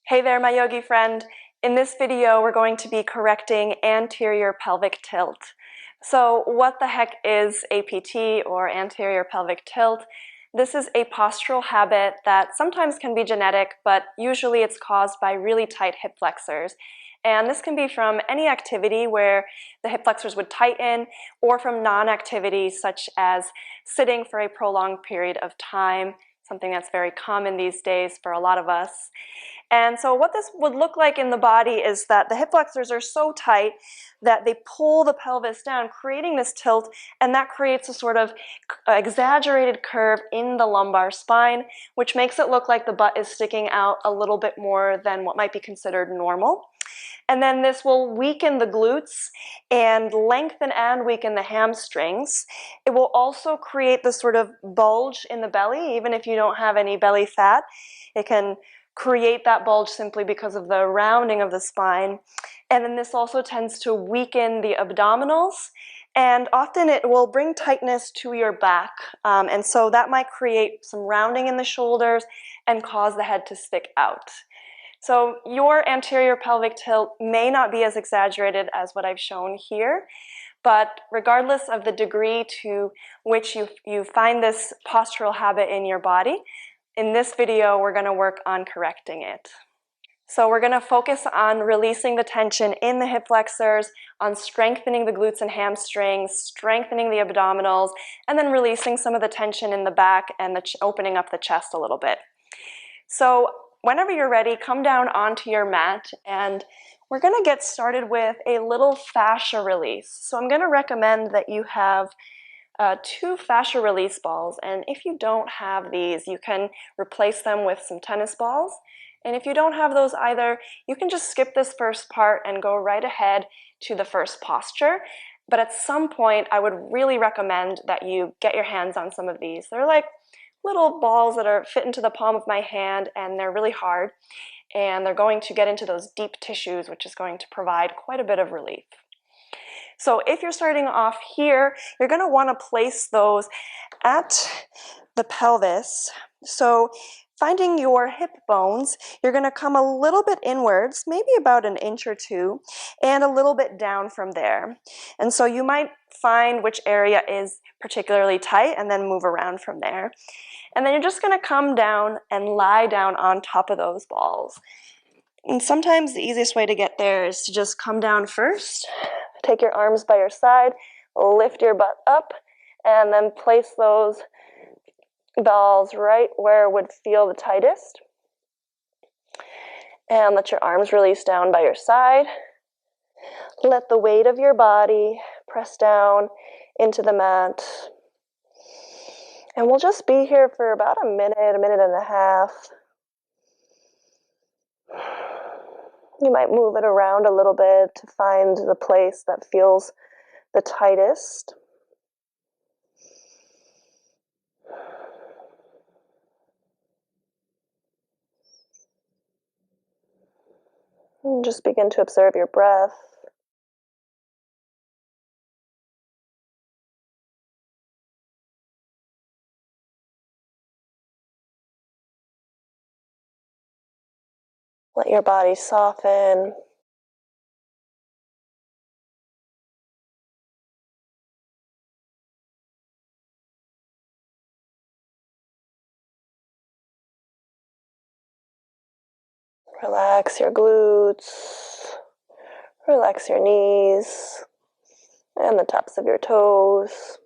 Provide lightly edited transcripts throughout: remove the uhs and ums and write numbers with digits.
Hey there, my yogi friend. In this video, we're going to be correcting anterior pelvic tilt. So what the heck is APT, or anterior pelvic tilt? This is a postural habit that sometimes can be genetic, but usually it's caused by really tight hip flexors. And this can be from any activity where the hip flexors would tighten, or from non-activity such as sitting for a prolonged period of time, something that's very common these days for a lot of us. And so what this would look like in the body is that the hip flexors are so tight that they pull the pelvis down, creating this tilt, and that creates a sort of exaggerated curve in the lumbar spine, which makes it look like the butt is sticking out a little bit more than what might be considered normal. And then this will weaken the glutes and lengthen and weaken the hamstrings. It will also create this sort of bulge in the belly, even if you don't have any belly fat. It can create that bulge simply because of the rounding of the spine. And then this also tends to weaken the abdominals, and often it will bring tightness to your back. And so that might create some rounding in the shoulders and cause the head to stick out. So your anterior pelvic tilt may not be as exaggerated as what I've shown here, but regardless of the degree to which you find this postural habit in your body, in this video we're going to work on correcting it. So we're going to focus on releasing the tension in the hip flexors, on strengthening the glutes and hamstrings, strengthening the abdominals, and then releasing some of the tension in the back and opening up the chest a little bit. So whenever you're ready, come down onto your mat, and we're going to get started with a little fascia release. So I'm going to recommend that you have 2 fascia release balls, and if you don't have these, you can replace them with some tennis balls. And if you don't have those either, you can just skip this first part and go right ahead to the first posture. But at some point, I would really recommend that you get your hands on some of these. They're like little balls that fit into the palm of my hand, and they're really hard, and they're going to get into those deep tissues, which is going to provide quite a bit of relief. So if you're starting off here, you're going to want to place those at the pelvis. So finding your hip bones, you're going to come a little bit inwards, maybe about an inch or 2, and a little bit down from there. And so you might find which area is particularly tight and then move around from there. And then you're just going to come down and lie down on top of those balls. And sometimes the easiest way to get there is to just come down first, take your arms by your side, lift your butt up, and then place those balls right where it would feel the tightest. And let your arms release down by your side. Let the weight of your body press down into the mat. And we'll just be here for about a minute and a half. You might move it around a little bit to find the place that feels the tightest. And just begin to observe your breath. Let your body soften. Relax your glutes. Relax your knees and the tops of your toes.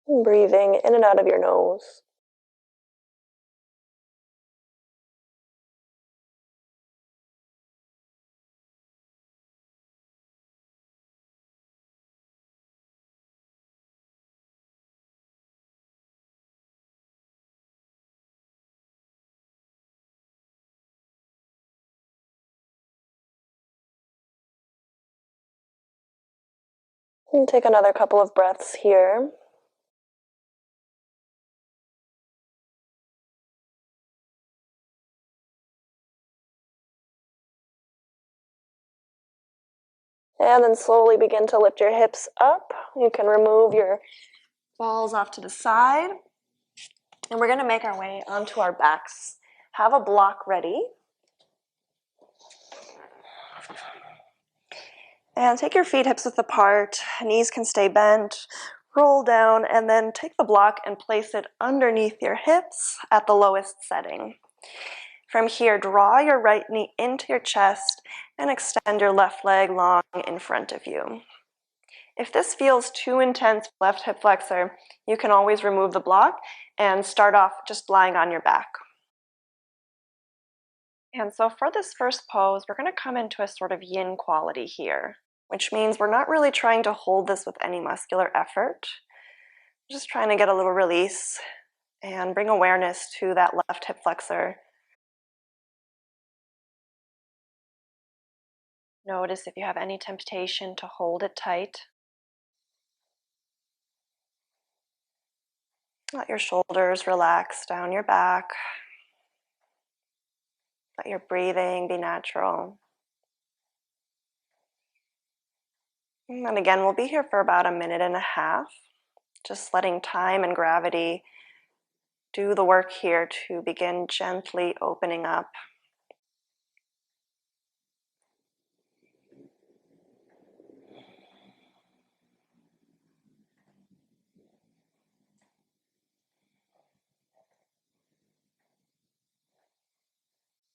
And breathing in and out of your nose. And take another couple of breaths here. And then slowly begin to lift your hips up. You can remove your balls off to the side. And we're going to make our way onto our backs. Have a block ready. And take your feet hips width apart, knees can stay bent, roll down, and then take the block and place it underneath your hips at the lowest setting. From here, draw your right knee into your chest and extend your left leg long in front of you. If this feels too intense, left hip flexor, you can always remove the block and start off just lying on your back. And so for this first pose, we're going to come into a sort of yin quality here, which means we're not really trying to hold this with any muscular effort. Just trying to get a little release and bring awareness to that left hip flexor. Notice if you have any temptation to hold it tight. Let your shoulders relax down your back. Let your breathing be natural. And then again, we'll be here for about 1.5 minutes, just letting time and gravity do the work here to begin gently opening up.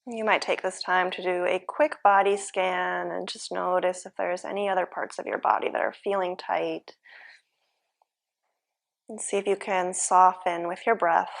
You might take this time to do a quick body scan and just notice if there's any other parts of your body that are feeling tight. And see if you can soften with your breath.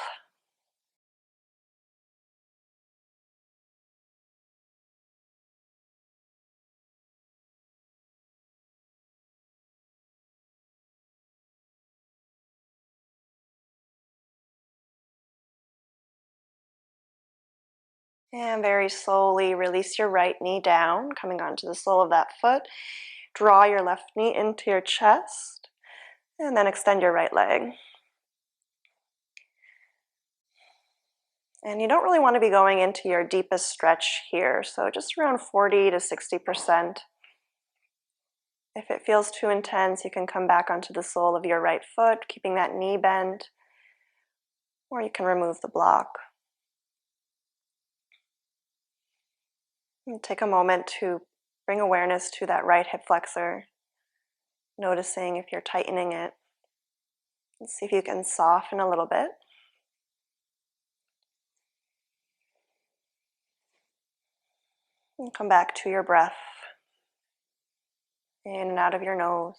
And very slowly release your right knee down, coming onto the sole of that foot. Draw your left knee into your chest, and then extend your right leg. And you don't really want to be going into your deepest stretch here, so just around 40 to 60%. If it feels too intense, you can come back onto the sole of your right foot, keeping that knee bent, or you can remove the block. And take a moment to bring awareness to that right hip flexor, noticing if you're tightening it. And see if you can soften a little bit. And come back to your breath, in and out of your nose.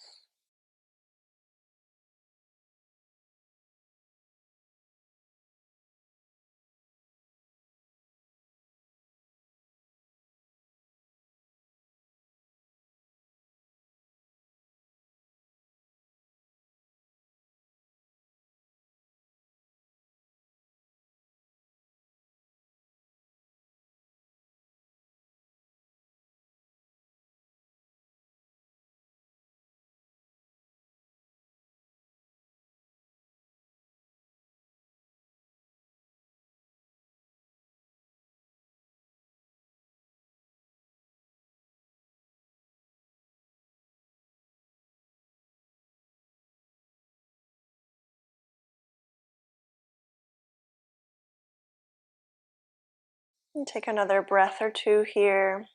And take another breath or two here.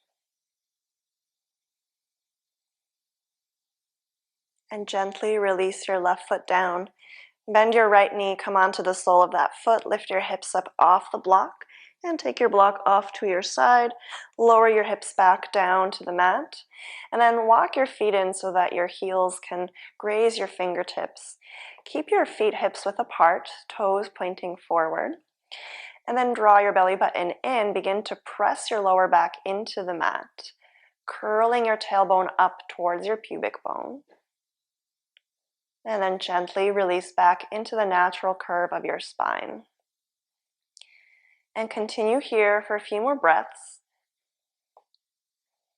And gently release your left foot down. Bend your right knee, come onto the sole of that foot, lift your hips up off the block, and take your block off to your side. Lower your hips back down to the mat, and then walk your feet in so that your heels can graze your fingertips. Keep your feet hips width apart, toes pointing forward, and then draw your belly button in. Begin to press your lower back into the mat, curling your tailbone up towards your pubic bone. And then gently release back into the natural curve of your spine. And continue here for a few more breaths.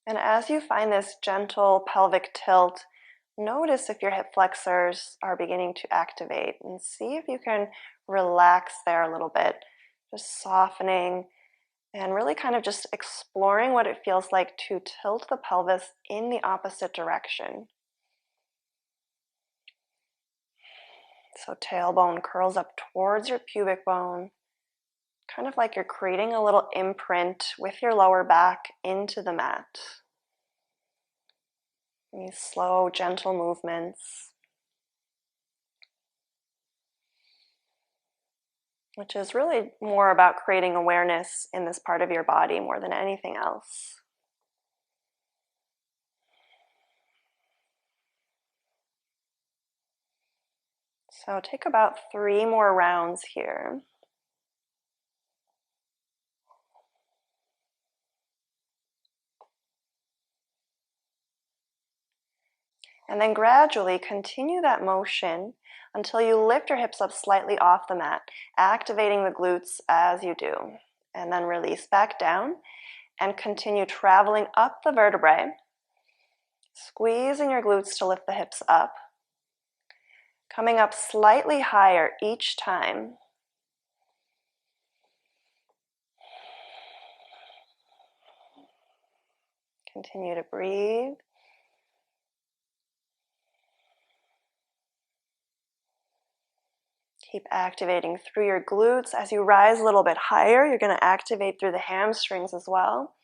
And as you find this gentle pelvic tilt, notice if your hip flexors are beginning to activate and see if you can relax there a little bit, just softening and really kind of just exploring what it feels like to tilt the pelvis in the opposite direction. So tailbone curls up towards your pubic bone, kind of like you're creating a little imprint with your lower back into the mat. These slow, gentle movements, which is really more about creating awareness in this part of your body more than anything else. So take about 3 more rounds here. And then gradually continue that motion until you lift your hips up slightly off the mat, activating the glutes as you do. And then release back down and continue traveling up the vertebrae, squeezing your glutes to lift the hips up, coming up slightly higher each time. Continue to breathe. Keep activating through your glutes. As you rise a little bit higher, you're going to activate through the hamstrings as well.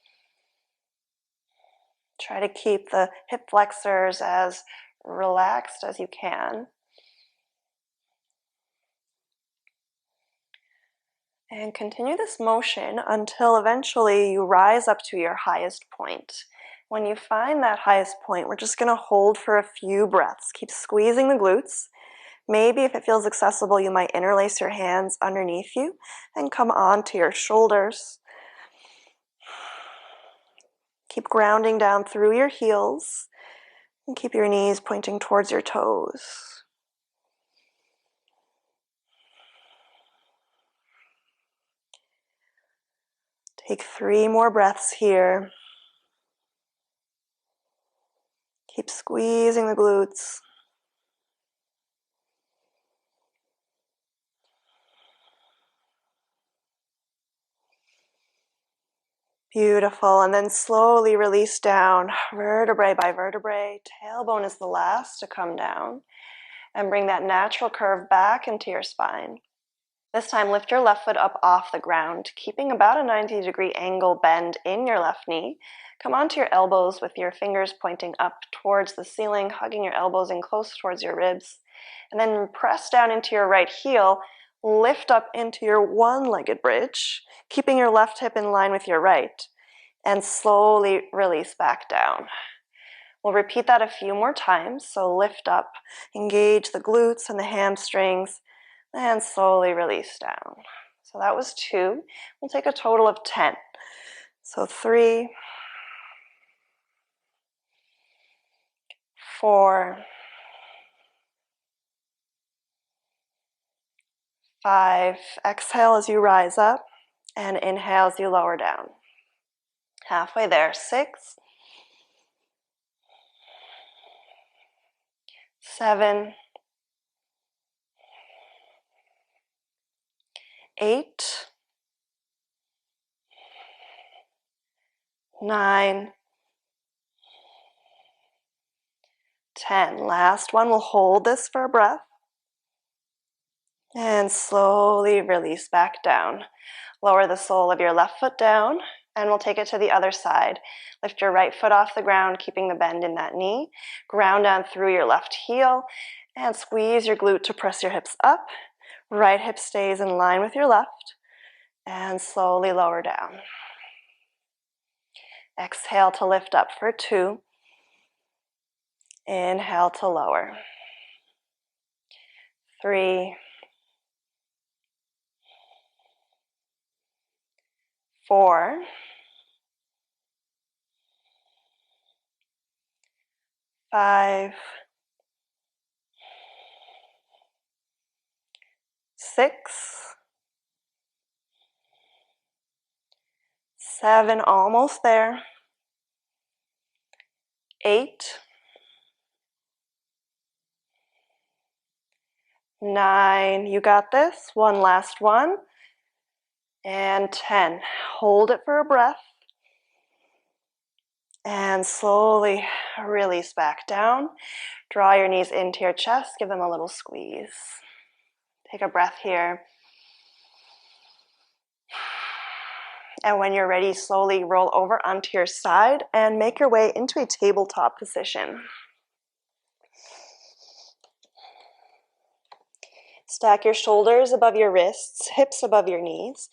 Try to keep the hip flexors as relaxed as you can. And continue this motion until eventually you rise up to your highest point. When you find that highest point, we're just going to hold for a few breaths. Keep squeezing the glutes. Maybe if it feels accessible, you might interlace your hands underneath you and come onto your shoulders. Keep grounding down through your heels and keep your knees pointing towards your toes. Take 3 more breaths here. Keep squeezing the glutes. Beautiful, and then slowly release down, vertebrae by vertebrae. Tailbone is the last to come down. And bring that natural curve back into your spine. This time, lift your left foot up off the ground, keeping about a 90-degree angle bend in your left knee. Come onto your elbows with your fingers pointing up towards the ceiling, hugging your elbows in close towards your ribs. And then press down into your right heel. Lift up into your one-legged bridge, keeping your left hip in line with your right, and slowly release back down. We'll repeat that a few more times, so lift up, engage the glutes and the hamstrings, and slowly release down. So that was 2. We'll take a total of 10. So 3, 4, 5, exhale as you rise up, and inhale as you lower down. Halfway there, 6, 7, 8, 9, 10. Last one, we'll hold this for a breath, and slowly release back down. Lower the sole of your left foot down, and we'll take it to the other side. Lift your right foot off the ground, keeping the bend in that knee. Ground down through your left heel, and squeeze your glute to press your hips up. Right hip stays in line with your left, and slowly lower down. Exhale to lift up for 2. Inhale to lower. 3, 4, 5, 6, 7, almost there. 8, 9, you got this. One last one. And 10. Hold it for a breath. And slowly release back down. Draw your knees into your chest. Give them a little squeeze. Take a breath here. And when you're ready, slowly roll over onto your side and make your way into a tabletop position. Stack your shoulders above your wrists, hips above your knees.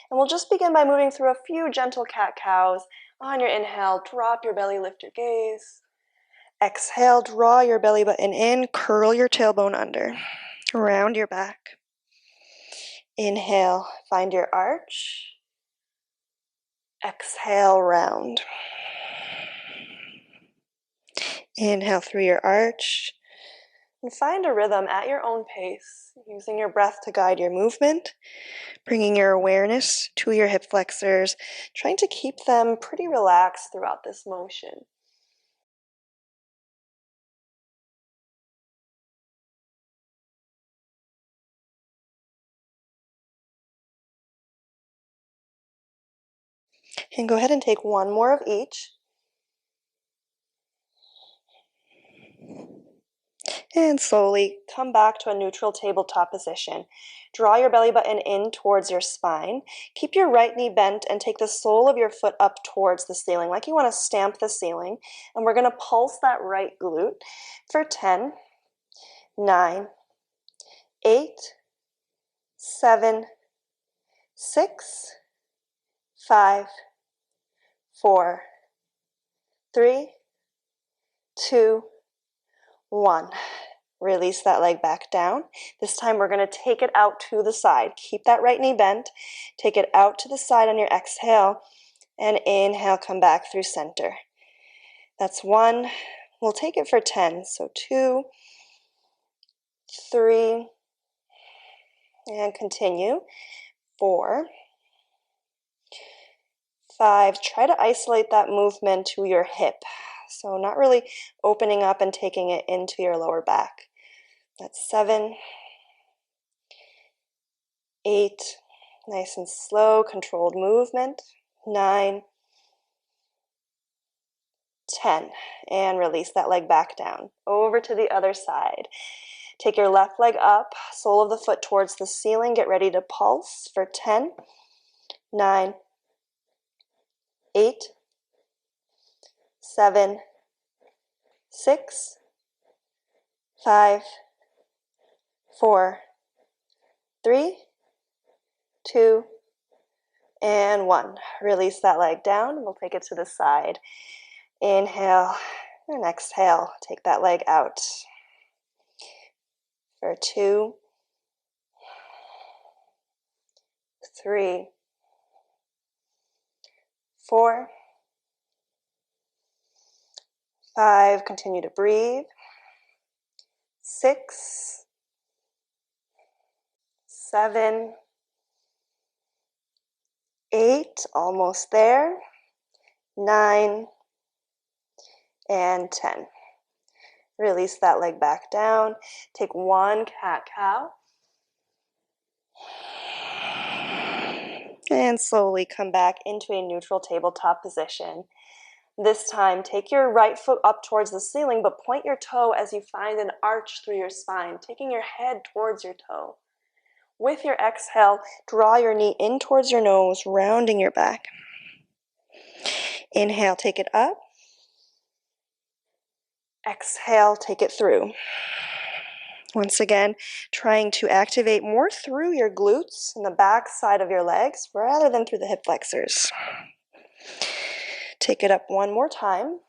And we'll just begin by moving through a few gentle cat-cows. On your inhale, drop your belly, lift your gaze. Exhale, draw your belly button in, curl your tailbone under. Round your back. Inhale, find your arch. Exhale, round. Inhale through your arch. And find a rhythm at your own pace, using your breath to guide your movement, bringing your awareness to your hip flexors, trying to keep them pretty relaxed throughout this motion. And go ahead and take one more of each. And slowly come back to a neutral tabletop position. Draw your belly button in towards your spine. Keep your right knee bent and take the sole of your foot up towards the ceiling, like you want to stamp the ceiling. And we're going to pulse that right glute for 10, 9, 8, 7, 6, 5, 4, 3, 2, 1. Release that leg back down. This time we're going to take it out to the side. Keep that right knee bent. Take it out to the side on your exhale. And inhale, come back through center. That's 1. We'll take it for 10. So 2, 3, and continue. 4, 5. Try to isolate that movement to your hip. So not really opening up and taking it into your lower back. That's 7, 8, nice and slow, controlled movement. 9, 10, and release that leg back down. Over to the other side. Take your left leg up, sole of the foot towards the ceiling. Get ready to pulse for 10, 9, 8, 7, 6, 5, 4, 3, 2, and 1. Release that leg down. We'll take it to the side. Inhale and exhale. Take that leg out for 2, 3, 4, 5. Continue to breathe. 6, 7, 8. Almost there. 9, and 10. Release that leg back down. Take 1 cat-cow. And slowly come back into a neutral tabletop position. This time, take your right foot up towards the ceiling, but point your toe as you find an arch through your spine, taking your head towards your toe. With your exhale, draw your knee in towards your nose, rounding your back. Inhale, take it up. Exhale, take it through. Once again, trying to activate more through your glutes and the back side of your legs rather than through the hip flexors. Take it up one more time.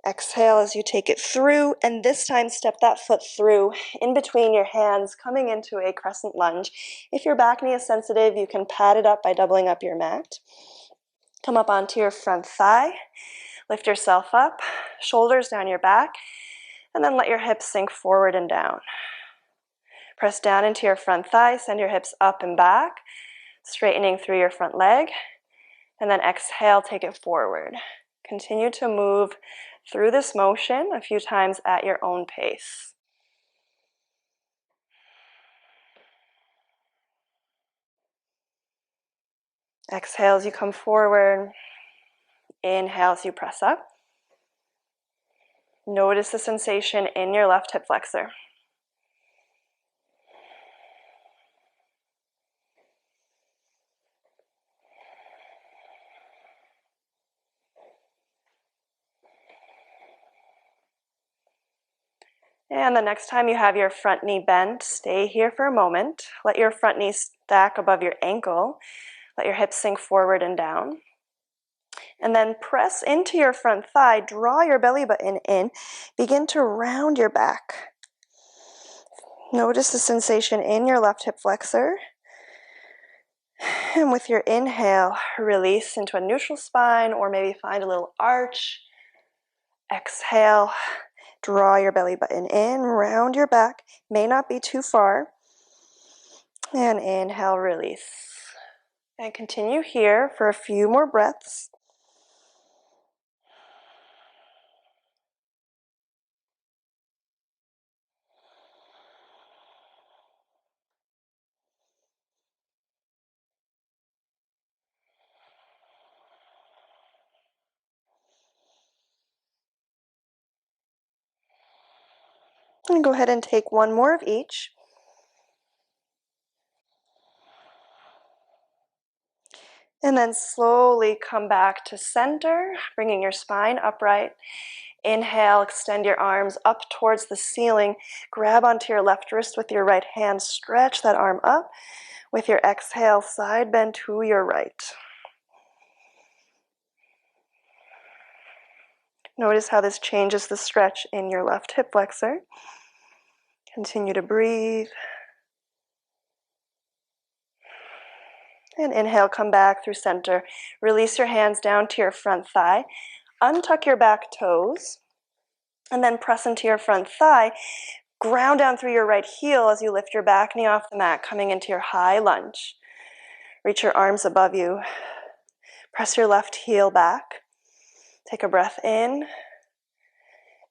Exhale as you take it through, and this time step that foot through in between your hands, coming into a crescent lunge. If your back knee is sensitive, you can pad it up by doubling up your mat. Come up onto your front thigh. Lift yourself up, shoulders down your back, and then let your hips sink forward and down. Press down into your front thigh, send your hips up and back, straightening through your front leg, and then exhale, take it forward. Continue to move through this motion a few times at your own pace. Exhale as you come forward. Inhale as you press up. Notice the sensation in your left hip flexor. And the next time you have your front knee bent, stay here for a moment. Let your front knee stack above your ankle. Let your hips sink forward and down. And then press into your front thigh, draw your belly button in, begin to round your back. Notice the sensation in your left hip flexor. And with your inhale, release into a neutral spine, or maybe find a little arch. Exhale, draw your belly button in, round your back, may not be too far. And inhale, release. And continue here for a few more breaths. And go ahead and take one more of each. And then slowly come back to center, bringing your spine upright. Inhale, extend your arms up towards the ceiling. Grab onto your left wrist with your right hand. Stretch that arm up. With your exhale, side bend to your right. Notice how this changes the stretch in your left hip flexor. Continue to breathe. And inhale, come back through center. Release your hands down to your front thigh. Untuck your back toes. And then press into your front thigh. Ground down through your right heel as you lift your back knee off the mat, coming into your high lunge. Reach your arms above you. Press your left heel back. Take a breath in.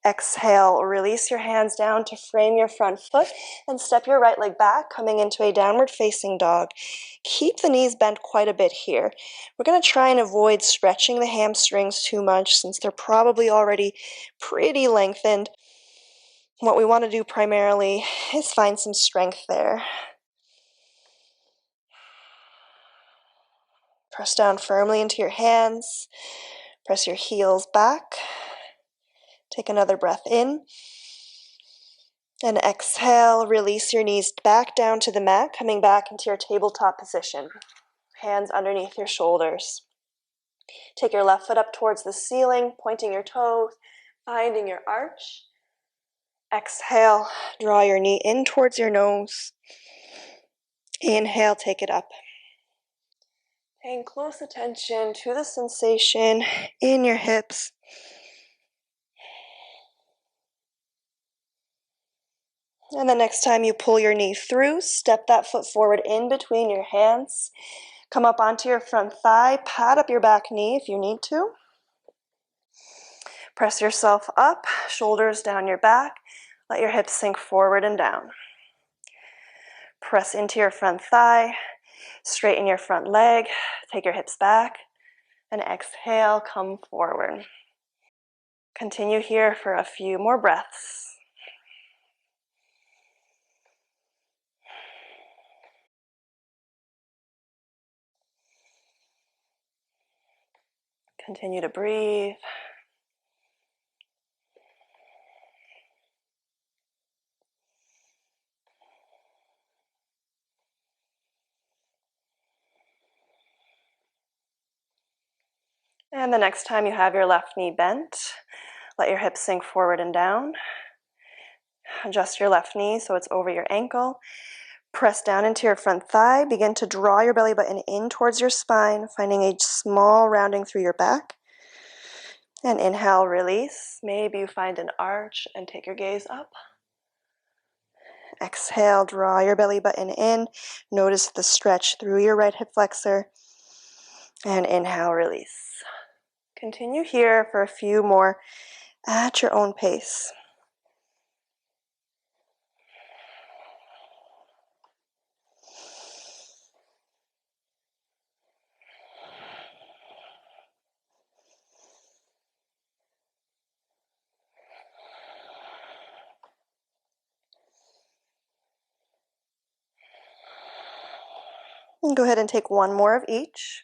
Exhale, release your hands down to frame your front foot and step your right leg back, coming into a downward facing dog. Keep the knees bent quite a bit here. We're going to try and avoid stretching the hamstrings too much since they're probably already pretty lengthened. What we want to do primarily is find some strength there. Press down firmly into your hands. Press your heels back. Take another breath in. And exhale, release your knees back down to the mat, coming back into your tabletop position. Hands underneath your shoulders. Take your left foot up towards the ceiling, pointing your toes, finding your arch. Exhale, draw your knee in towards your nose. Inhale, take it up. Paying close attention to the sensation in your hips. And the next time you pull your knee through, step that foot forward in between your hands. Come up onto your front thigh, pat up your back knee if you need to. Press yourself up, shoulders down your back. Let your hips sink forward and down. Press into your front thigh, straighten your front leg, take your hips back, and exhale, come forward. Continue here for a few more breaths. Continue to breathe. And the next time you have your left knee bent, let your hips sink forward and down. Adjust your left knee so it's over your ankle. Press down into your front thigh. Begin to draw your belly button in towards your spine, finding a small rounding through your back. And inhale, release. Maybe you find an arch and take your gaze up. Exhale, draw your belly button in. Notice the stretch through your right hip flexor. And inhale, release. Continue here for a few more at your own pace. And go ahead and take one more of each.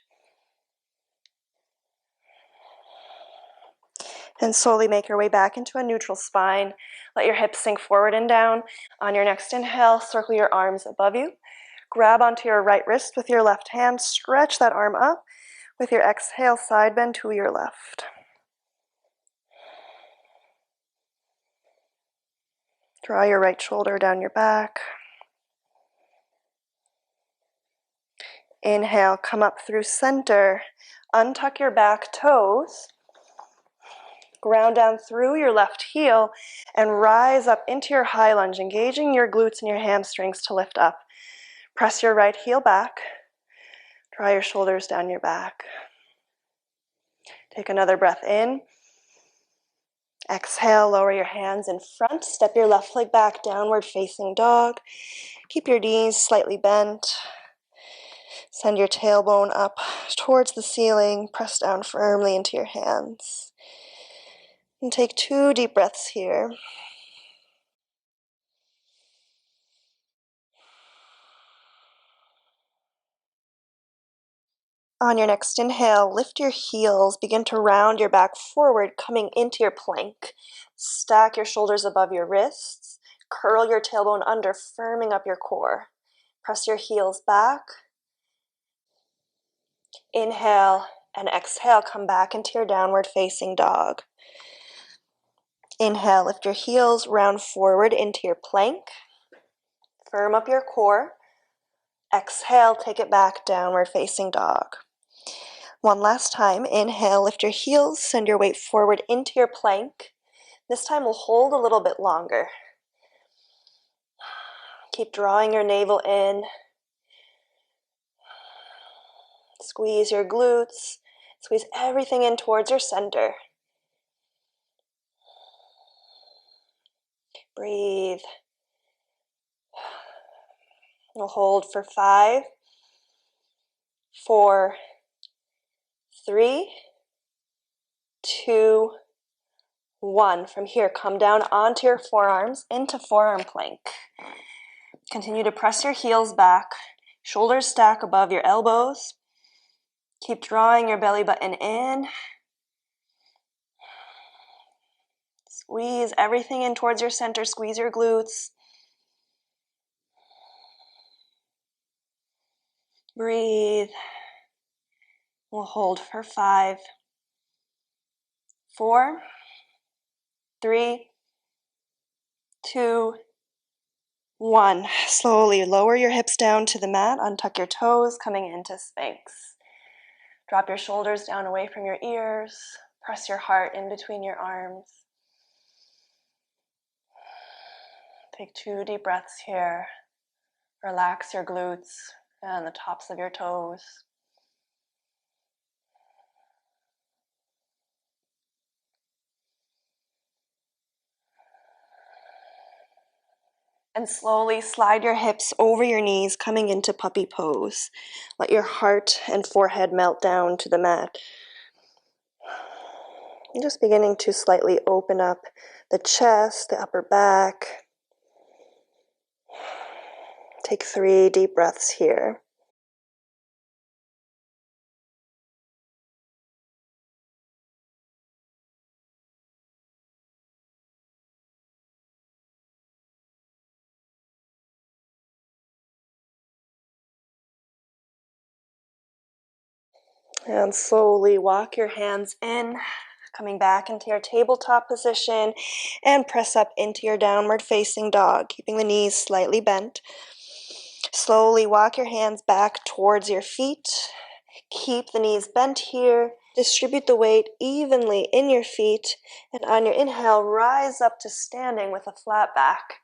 And slowly make your way back into a neutral spine. Let your hips sink forward and down. On your next inhale, circle your arms above you. Grab onto your right wrist with your left hand. Stretch that arm up. With your exhale, side bend to your left. Draw your right shoulder down your back. Inhale, come up through center. Untuck your back toes. Ground down through your left heel and rise up into your high lunge, engaging your glutes and your hamstrings to lift up. Press your right heel back. Draw your shoulders down your back. Take another breath in. Exhale, lower your hands in front. Step your left leg back, downward facing dog. Keep your knees slightly bent. Send your tailbone up towards the ceiling. Press down firmly into your hands. And take 2 deep breaths here. On your next inhale, lift your heels. Begin to round your back forward, coming into your plank. Stack your shoulders above your wrists. Curl your tailbone under, firming up your core. Press your heels back. Inhale and exhale, come back into your downward facing dog. Inhale, lift your heels, round forward into your plank. Firm up your core. Exhale, take it back, downward facing dog. One last time. Inhale, lift your heels, send your weight forward into your plank. This time we'll hold a little bit longer. Keep drawing your navel in. Squeeze your glutes. Squeeze everything in towards your center. Breathe. We'll hold for 5, 4, 3, 2, 1. From here, come down onto your forearms into forearm plank. Continue to press your heels back. Shoulders stack above your elbows. Keep drawing your belly button in. Squeeze everything in towards your center. Squeeze your glutes. Breathe. We'll hold for 5, 4, 3, 2, 1. Slowly lower your hips down to the mat. Untuck your toes, coming into Sphinx. Drop your shoulders down away from your ears. Press your heart in between your arms. Take 2 deep breaths here. Relax your glutes and the tops of your toes. And slowly slide your hips over your knees, coming into puppy pose. Let your heart and forehead melt down to the mat. And just beginning to slightly open up the chest, the upper back. Take 3 deep breaths here. And slowly walk your hands in, coming back into your tabletop position, and press up into your downward facing dog, keeping the knees slightly bent. Slowly walk your hands back towards your feet. Keep the knees bent here. Distribute the weight evenly in your feet, and on your inhale, rise up to standing with a flat back.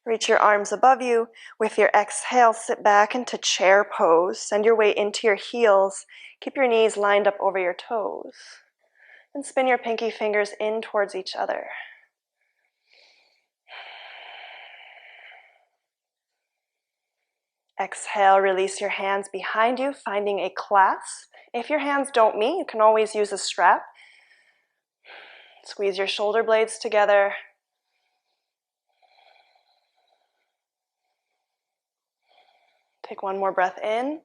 Reach your arms above you. With your exhale, sit back into chair pose. Send your weight into your heels. Keep your knees lined up over your toes. And spin your pinky fingers in towards each other. Exhale, release your hands behind you, finding a clasp. If your hands don't meet, you can always use a strap. Squeeze your shoulder blades together. Take one more breath in.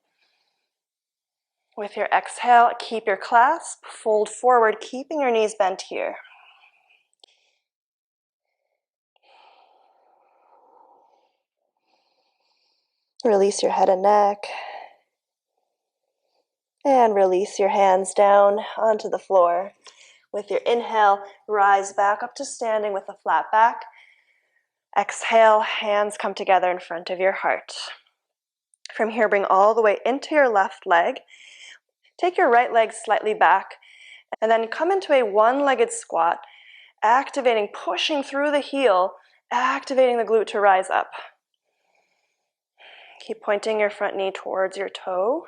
With your exhale, keep your clasp, fold forward, keeping your knees bent here. Release your head and neck. And release your hands down onto the floor. With your inhale, rise back up to standing with a flat back. Exhale, hands come together in front of your heart. From here, bring all the way into your left leg. Take your right leg slightly back, and then come into a one-legged squat, activating, pushing through the heel, activating the glute to rise up. Keep pointing your front knee towards your toe.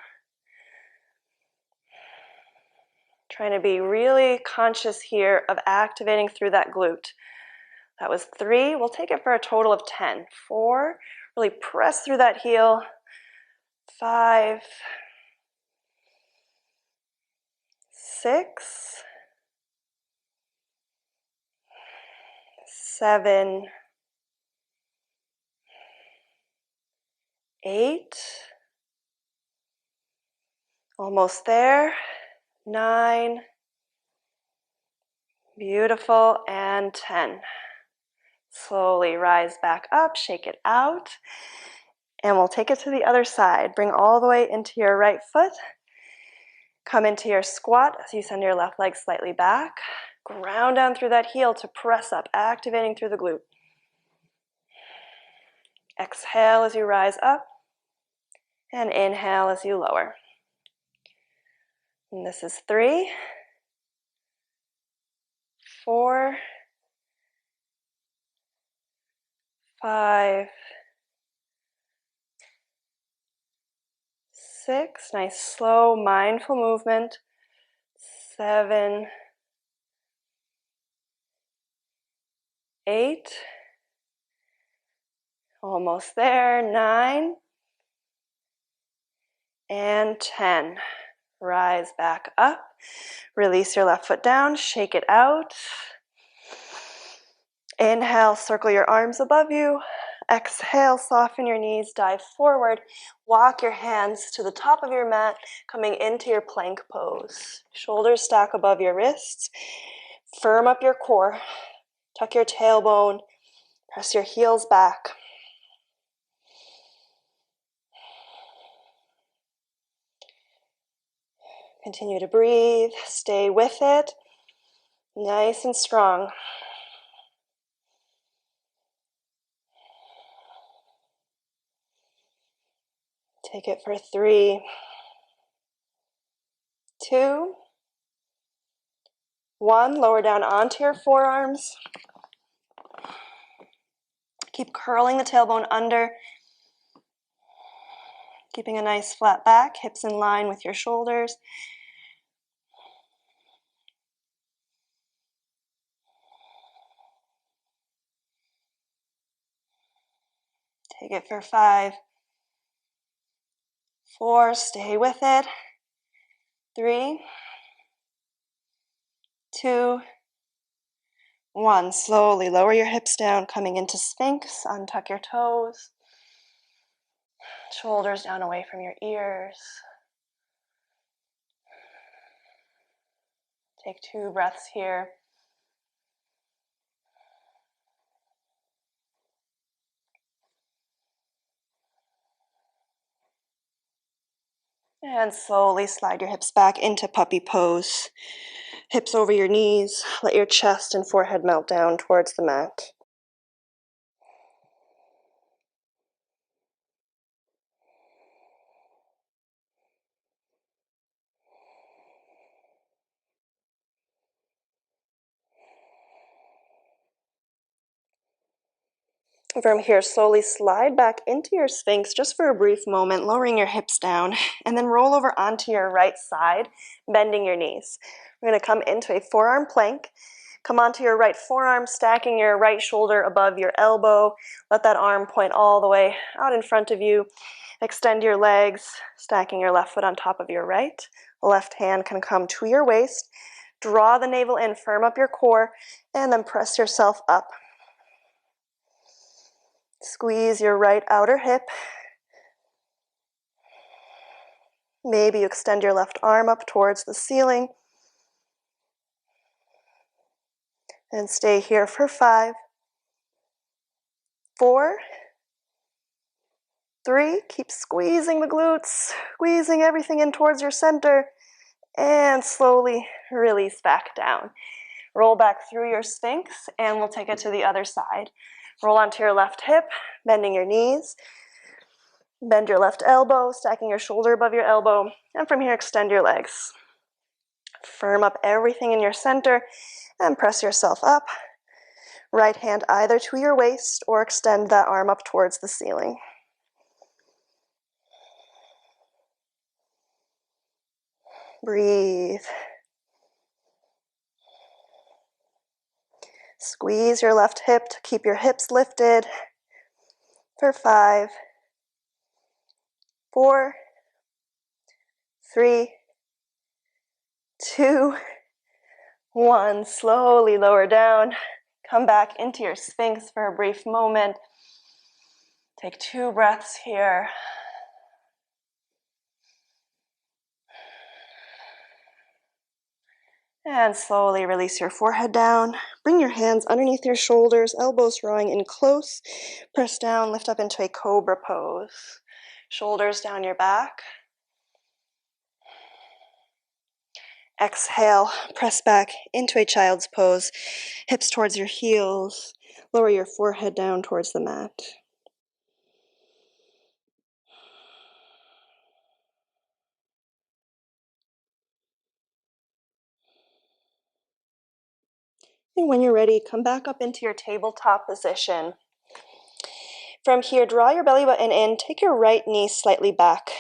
Trying to be really conscious here of activating through that glute. That was 3. We'll take it for a total of 10. 4. Really press through that heel. 5. 6. 7. 8. Almost there. 9. Beautiful. And 10. Slowly rise back up, shake it out, and we'll take it to the other side. Bring all the way into your right foot. Come into your squat as you send your left leg slightly back. Ground down through that heel to press up, activating through the glute. Exhale as you rise up, and inhale as you lower. And this is 3, 4, 5, 6. Nice, slow, mindful movement. 7, 8. Almost there. 9. And 10. Rise back up. Release your left foot down. Shake it out. Inhale, circle your arms above you. Exhale, soften your knees, dive forward. Walk your hands to the top of your mat, coming into your plank pose. Shoulders stack above your wrists. Firm up your core. Tuck your tailbone. Press your heels back. Continue to breathe. Stay with it. Nice and strong. Take it for 3, 2, 1. Lower down onto your forearms. Keep curling the tailbone under. Keeping a nice flat back, hips in line with your shoulders. Take it for 5, 4, stay with it. 3, 2, 1. Slowly lower your hips down, coming into Sphinx. Untuck your toes. Shoulders down away from your ears. Take 2 breaths here. And slowly slide your hips back into puppy pose. Hips over your knees. Let your chest and forehead melt down towards the mat. From here, slowly slide back into your Sphinx just for a brief moment, lowering your hips down, and then roll over onto your right side, bending your knees. We're going to come into a forearm plank. Come onto your right forearm, stacking your right shoulder above your elbow. Let that arm point all the way out in front of you. Extend your legs, stacking your left foot on top of your right. Left hand can come to your waist. Draw the navel in, firm up your core, and then press yourself up. Squeeze your right outer hip. Maybe you extend your left arm up towards the ceiling. And stay here for 5, 4, 3, keep squeezing the glutes, squeezing everything in towards your center, and slowly release back down. Roll back through your Sphinx, and we'll take it to the other side. Roll onto your left hip, bending your knees. Bend your left elbow, stacking your shoulder above your elbow, and from here extend your legs. Firm up everything in your center, and press yourself up. Right hand either to your waist, or extend that arm up towards the ceiling. Breathe. Squeeze your left hip to keep your hips lifted for 5, 4, 3, 2, 1. Slowly lower down. Come back into your Sphinx for a brief moment. Take 2 breaths here. And slowly release your forehead down. Bring your hands underneath your shoulders, elbows drawing in close. Press down, lift up into a cobra pose. Shoulders down your back. Exhale, press back into a child's pose. Hips towards your heels. Lower your forehead down towards the mat. And when you're ready, come back up into your tabletop position. From here, draw your belly button in, take your right knee slightly back.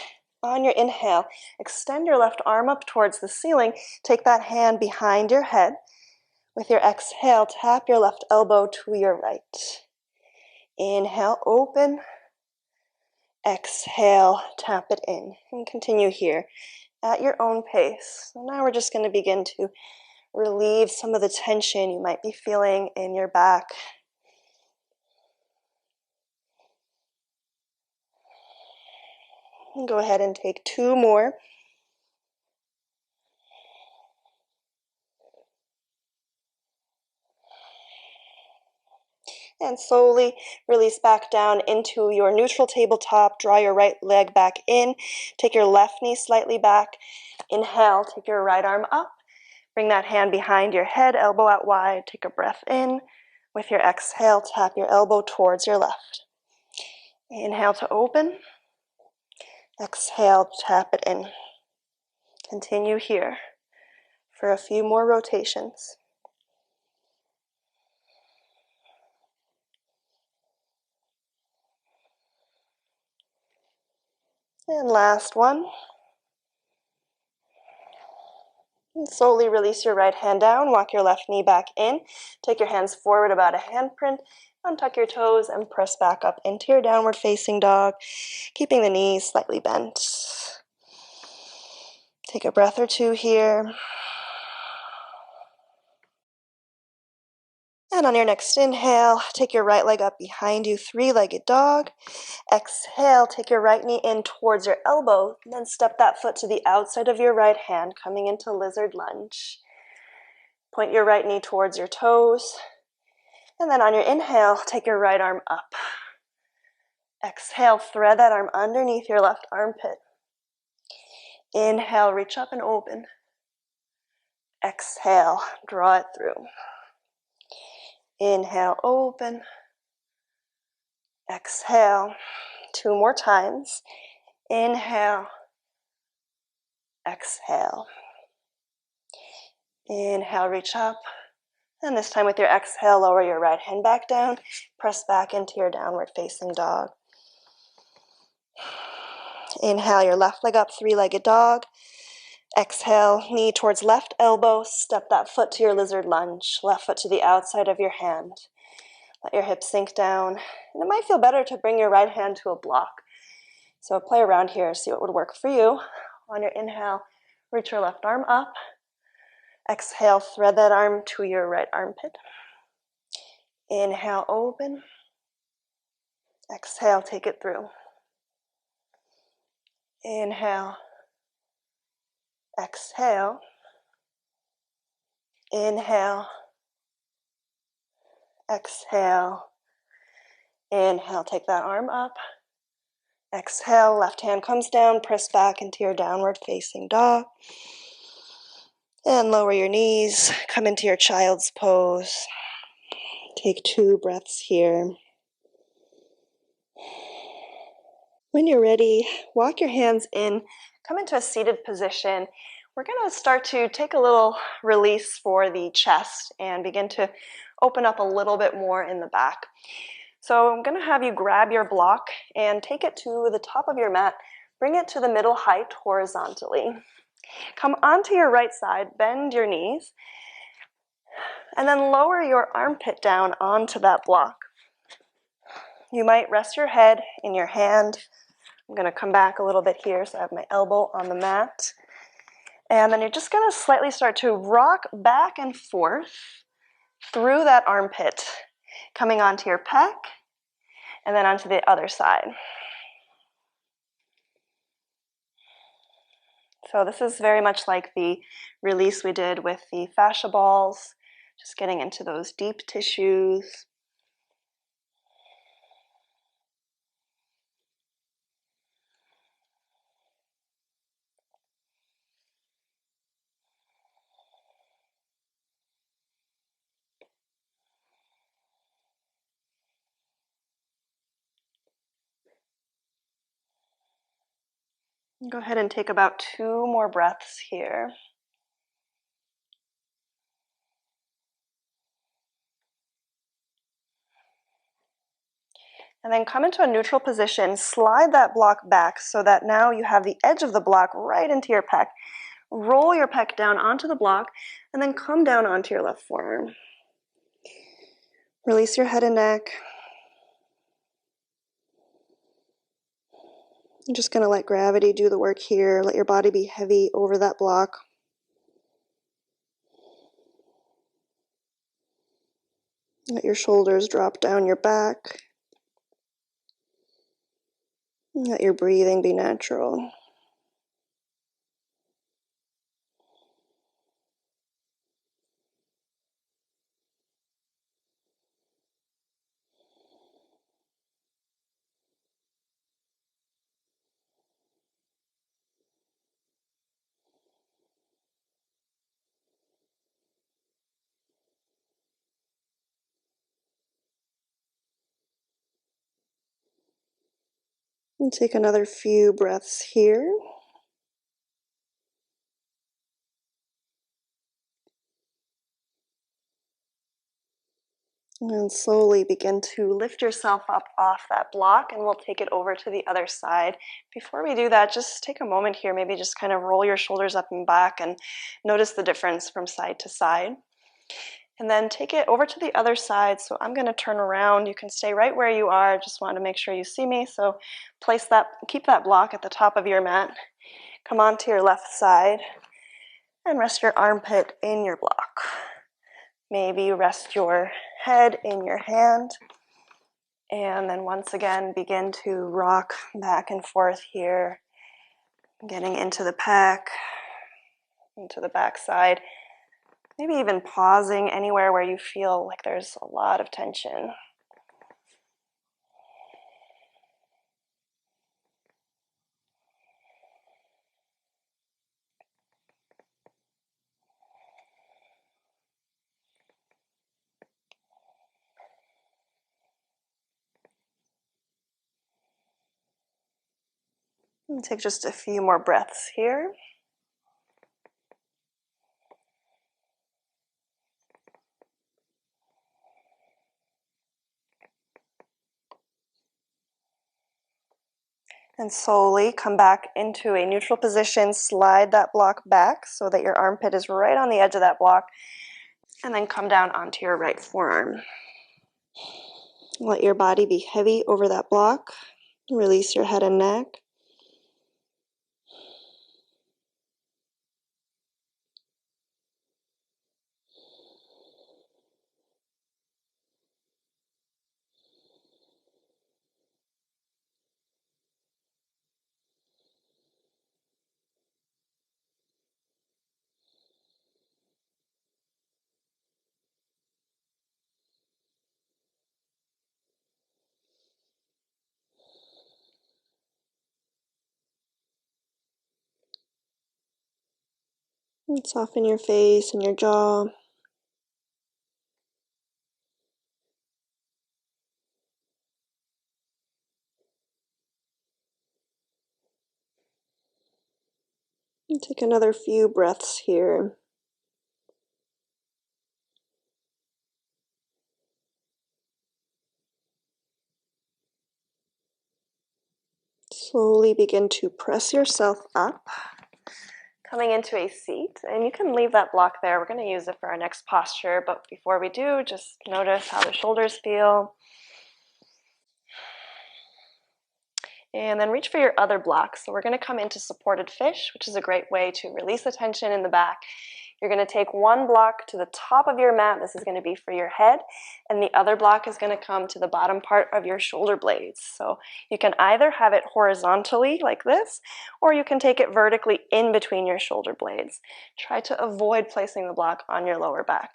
On your inhale, extend your left arm up towards the ceiling. Take that hand behind your head. With your exhale, tap your left elbow to your right. Inhale, open. Exhale, tap it in. And continue here at your own pace. So now we're just going to begin to relieve some of the tension you might be feeling in your back. And go ahead and take 2 more. And slowly release back down into your neutral tabletop. Draw your right leg back in. Take your left knee slightly back. Inhale, take your right arm up. Bring that hand behind your head, elbow out wide. Take a breath in. With your exhale, tap your elbow towards your left. Inhale to open. Exhale, tap it in. Continue here for a few more rotations. And last one. And slowly release your right hand down, walk your left knee back in, take your hands forward about a handprint, untuck your toes and press back up into your downward facing dog, keeping the knees slightly bent. Take a breath or 2 here. And on your next inhale, take your right leg up behind you, 3-legged dog. Exhale, take your right knee in towards your elbow, then step that foot to the outside of your right hand, coming into lizard lunge. Point your right knee towards your toes. And then on your inhale, take your right arm up. Exhale, thread that arm underneath your left armpit. Inhale, reach up and open. Exhale, draw it through. Inhale, open. Exhale, 2 more times. Inhale, exhale. Inhale, reach up. And this time with your exhale, lower your right hand back down. Press back into your downward facing dog. Inhale, your left leg up, 3-legged dog. Exhale, knee towards left elbow. Step that foot to your lizard lunge. Left foot to the outside of your hand. Let your hips sink down. And it might feel better to bring your right hand to a block. So play around here, see what would work for you. On your inhale, reach your left arm up. Exhale, thread that arm to your right armpit. Inhale, open. Exhale, take it through. Inhale, Exhale. Inhale. Exhale. Inhale, take that arm up. Exhale, left hand comes down, press back into your downward facing dog. And lower your knees, come into your child's pose. Take 2 breaths here. When you're ready, walk your hands in, come into a seated position. We're going to start to take a little release for the chest and begin to open up a little bit more in the back. So I'm going to have you grab your block and take it to the top of your mat. Bring it to the middle height horizontally. Come onto your right side, bend your knees, and then lower your armpit down onto that block. You might rest your head in your hand. I'm going to come back a little bit here so I have my elbow on the mat. And then you're just going to slightly start to rock back and forth through that armpit, coming onto your pec and then onto the other side. So this is very much like the release we did with the fascia balls, just getting into those deep tissues. Go ahead and take about 2 more breaths here. And then come into a neutral position, slide that block back so that now you have the edge of the block right into your pec. Roll your pec down onto the block and then come down onto your left forearm. Release your head and neck. I'm just going to let gravity do the work here. Let your body be heavy over that block. Let your shoulders drop down your back. Let your breathing be natural. And take another few breaths here. And slowly begin to lift yourself up off that block, and we'll take it over to the other side. Before we do that, just take a moment here, maybe just kind of roll your shoulders up and back and notice the difference from side to side. And then take it over to the other side. So I'm going to turn around. You can stay right where you are. Just want to make sure you see me. So keep that block at the top of your mat. Come onto your left side and rest your armpit in your block. Maybe rest your head in your hand. And then once again, begin to rock back and forth here, getting into the pec, into the back side. Maybe even pausing anywhere where you feel like there's a lot of tension. And take just a few more breaths here. And slowly come back into a neutral position. Slide that block back so that your armpit is right on the edge of that block. And then come down onto your right forearm. Let your body be heavy over that block. Release your head and neck. And soften your face and your jaw. And take another few breaths here. Slowly begin to press yourself up, coming into a seat, and you can leave that block there. We're going to use it for our next posture, but before we do, just notice how the shoulders feel. And then reach for your other block. So we're going to come into supported fish, which is a great way to release the tension in the back. You're going to take one block to the top of your mat. This is going to be for your head. And the other block is going to come to the bottom part of your shoulder blades. So you can either have it horizontally like this, or you can take it vertically in between your shoulder blades. Try to avoid placing the block on your lower back.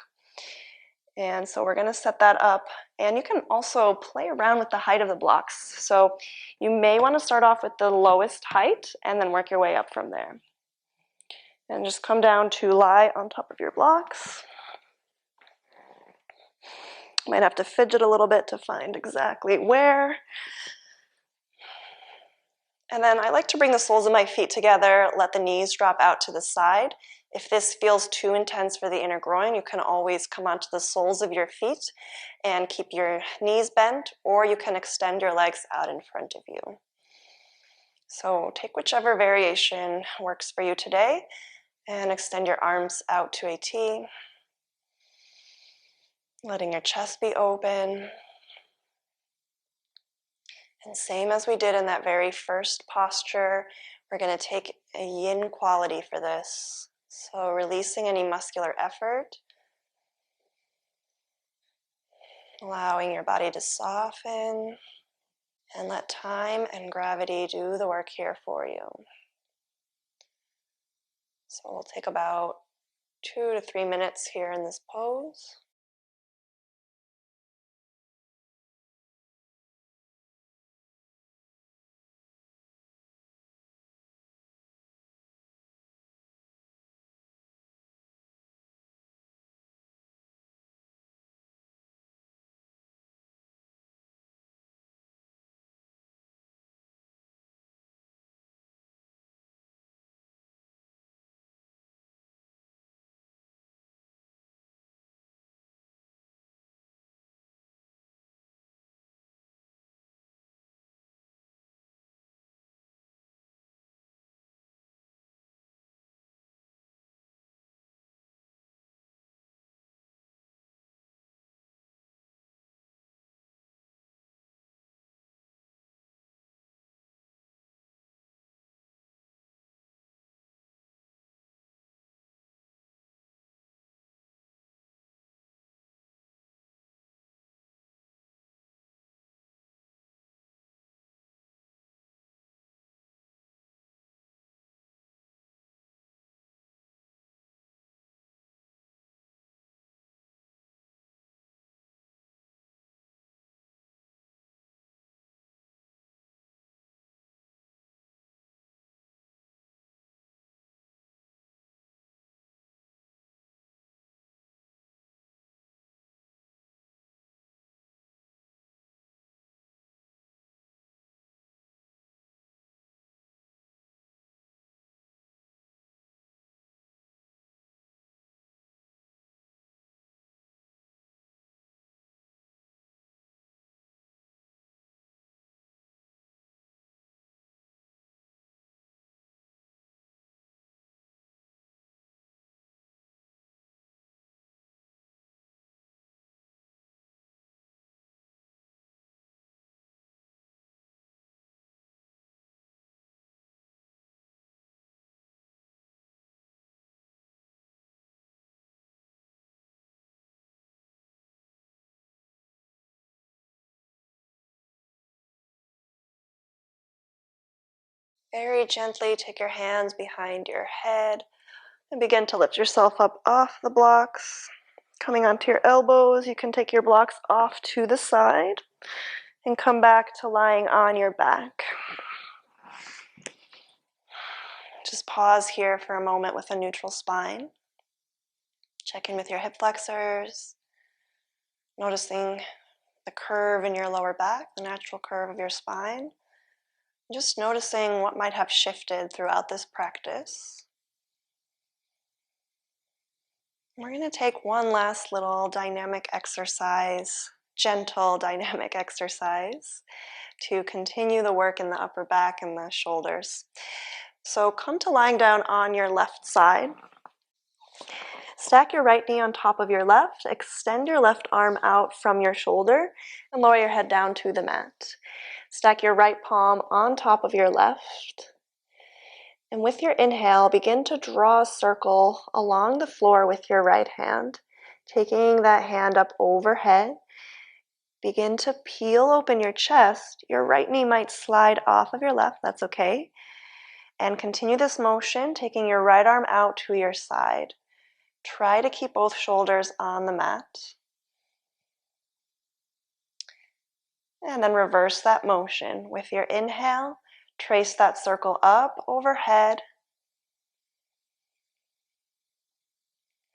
And so we're going to set that up, and you can also play around with the height of the blocks. So you may want to start off with the lowest height and then work your way up from there. And just come down to lie on top of your blocks. Might have to fidget a little bit to find exactly where. And then I like to bring the soles of my feet together, let the knees drop out to the side. If this feels too intense for the inner groin, you can always come onto the soles of your feet and keep your knees bent, or you can extend your legs out in front of you. So take whichever variation works for you today and extend your arms out to a T, letting your chest be open. And same as we did in that very first posture, we're going to take a yin quality for this. So releasing any muscular effort, allowing your body to soften, and let time and gravity do the work here for you. So we'll take about 2 to 3 minutes here in this pose. Very gently take your hands behind your head and begin to lift yourself up off the blocks. Coming onto your elbows, you can take your blocks off to the side and come back to lying on your back. Just pause here for a moment with a neutral spine. Check in with your hip flexors, noticing the curve in your lower back, the natural curve of your spine. Just noticing what might have shifted throughout this practice. We're going to take one last little dynamic exercise, gentle dynamic exercise, to continue the work in the upper back and the shoulders. So come to lying down on your left side. Stack your right knee on top of your left, extend your left arm out from your shoulder, and lower your head down to the mat. Stack your right palm on top of your left. And with your inhale, begin to draw a circle along the floor with your right hand, taking that hand up overhead. Begin to peel open your chest. Your right knee might slide off of your left, that's okay. And continue this motion, taking your right arm out to your side. Try to keep both shoulders on the mat. And then reverse that motion. With your inhale, trace that circle up overhead.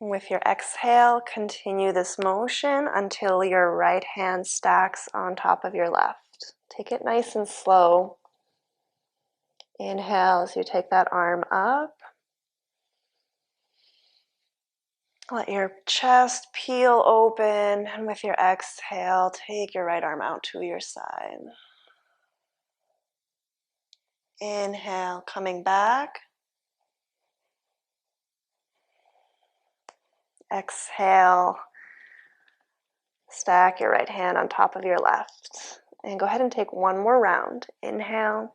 With your exhale, continue this motion until your right hand stacks on top of your left. Take it nice and slow. Inhale as you take that arm up. Let your chest peel open, and with your exhale, take your right arm out to your side. Inhale, coming back. Exhale, stack your right hand on top of your left. And go ahead and take one more round. Inhale.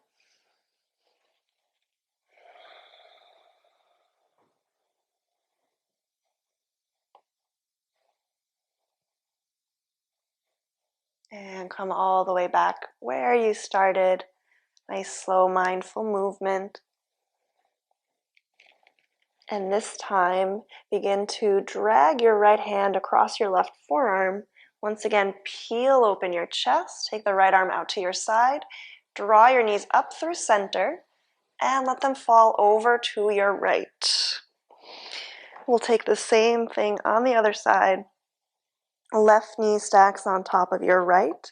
And come all the way back where you started. Nice, slow, mindful movement. And this time, begin to drag your right hand across your left forearm. Once again, peel open your chest. Take the right arm out to your side. Draw your knees up through center and let them fall over to your right. We'll take the same thing on the other side. Left knee stacks on top of your right.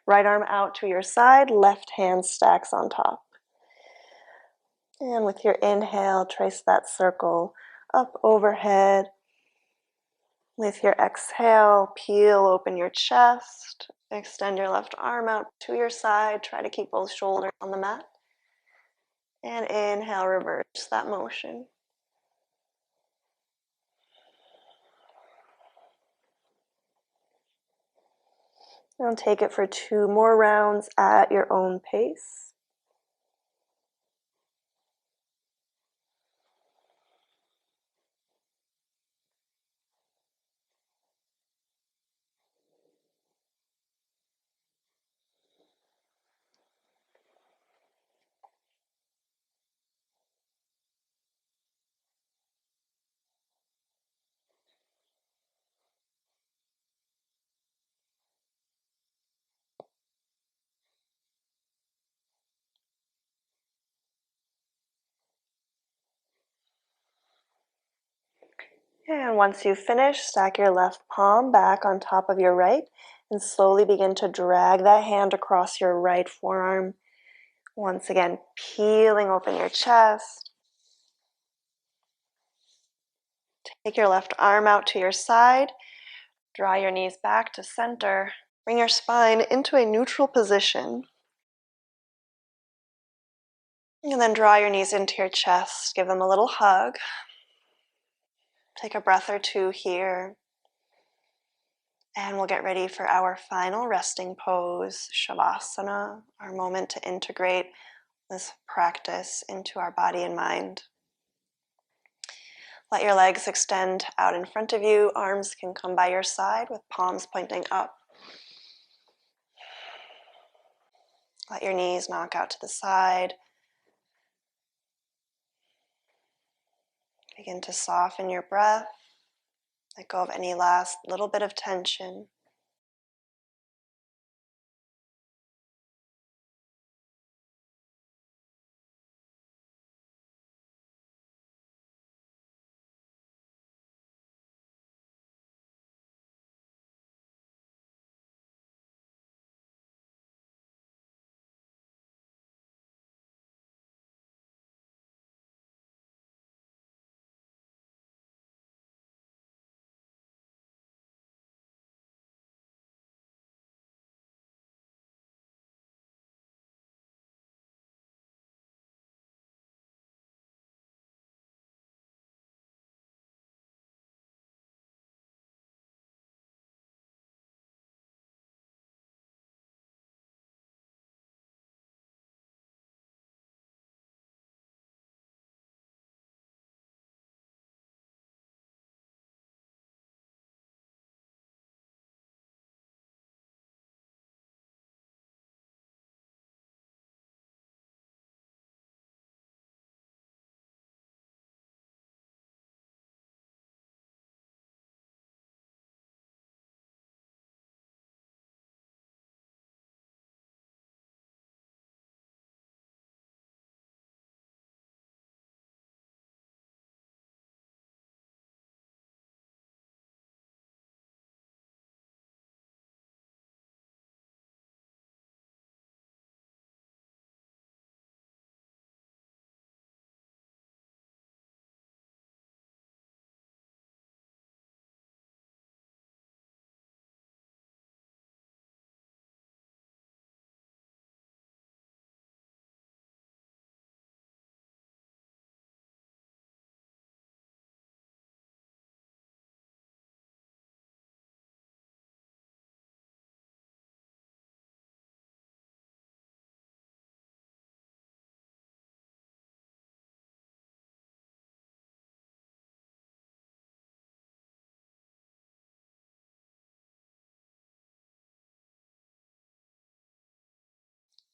Right arm out to your side. Left hand stacks on top. And with your inhale, trace that circle up overhead. With your exhale, peel open your chest. Extend your left arm out to your side. Try to keep both shoulders on the mat. And inhale, reverse that motion. And take it for 2 more rounds at your own pace. And once you've finished, stack your left palm back on top of your right and slowly begin to drag that hand across your right forearm. Once again, peeling open your chest. Take your left arm out to your side. Draw your knees back to center. Bring your spine into a neutral position. And then draw your knees into your chest. Give them a little hug. Take a breath or two here. And we'll get ready for our final resting pose, Shavasana, our moment to integrate this practice into our body and mind. Let your legs extend out in front of you. Arms can come by your side with palms pointing up. Let your knees knock out to the side. Begin to soften your breath. Let go of any last little bit of tension.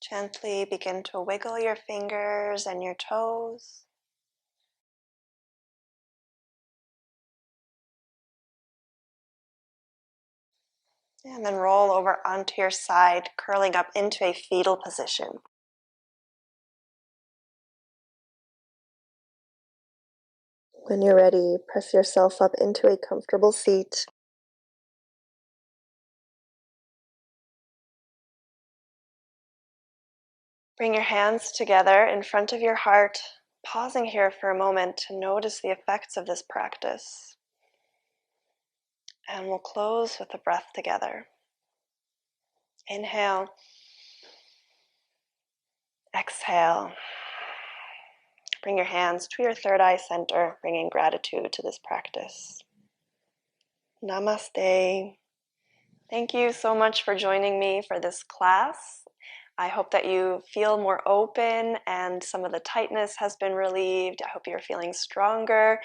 Gently begin to wiggle your fingers and your toes. And then roll over onto your side, curling up into a fetal position. When you're ready, press yourself up into a comfortable seat. Bring your hands together in front of your heart, pausing here for a moment to notice the effects of this practice. And we'll close with a breath together. Inhale. Exhale. Bring your hands to your third eye center, bringing gratitude to this practice. Namaste. Thank you so much for joining me for this class. I hope that you feel more open and some of the tightness has been relieved. I hope you're feeling stronger.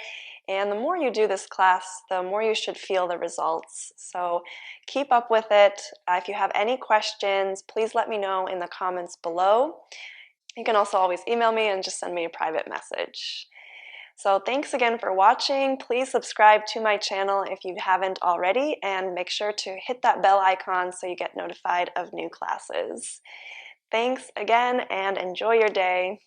And the more you do this class, the more you should feel the results. So keep up with it. If you have any questions, please let me know in the comments below. You can also always email me and just send me a private message. So thanks again for watching. Please subscribe to my channel if you haven't already, and make sure to hit that bell icon so you get notified of new classes. Thanks again and enjoy your day.